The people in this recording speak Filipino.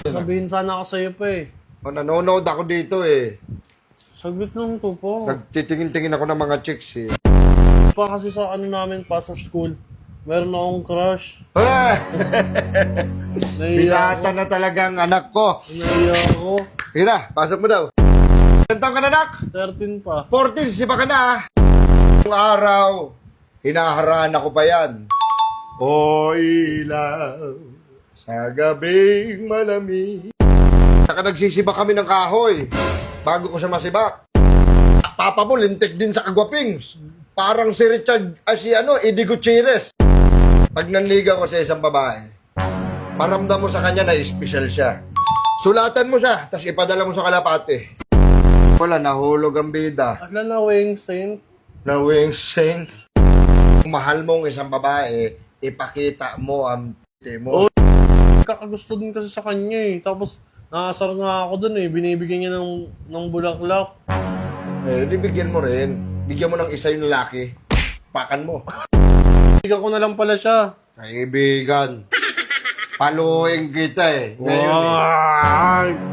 Sabihin sana ako sa'yo pa eh. O, nanonood ako dito eh. Saglit lang to po. Nagtitingin-tingin ako ng mga chicks eh. Pa kasi sa ano namin pa sa school. Meron akong crush. Ah! Naiiyak Binata ako. na talagang anak ko. Naiiyak ako. Hira, pasok mo daw. Ilan taon ka na, anak? 13 pa. 14, sipa ka na ah. Yung araw, hinaharaan ako pa yan. O ilaw, sa gabing malamig. Saka nagsisiba kami ng kahoy. Bago ko siya masibak. Papa mo, lintik din sa kagwapings. Parang si Richard, Eddie Gutierrez. Pag nanligaw ko sa isang babae, paramdam mo sa kanya na espesyal siya. Sulatan mo siya, tapos ipadala mo sa kalapate. Wala, nahulog ang bida. Akala na wing saint. Na wing saint. Kung mahal mo ang isang babae, ipakita mo ang p*** mo. Kakagusto din kasi sa kanya eh. Tapos nakasar nga ako dun eh. Binibigyan niya ng bulaklak. Eh, bigyan mo rin. Bigyan mo ng isa yung lalaki. Pakan mo. Bigyan ko na lang pala siya. Kaibigan. Paluin kita eh. Ngayon eh. Wow!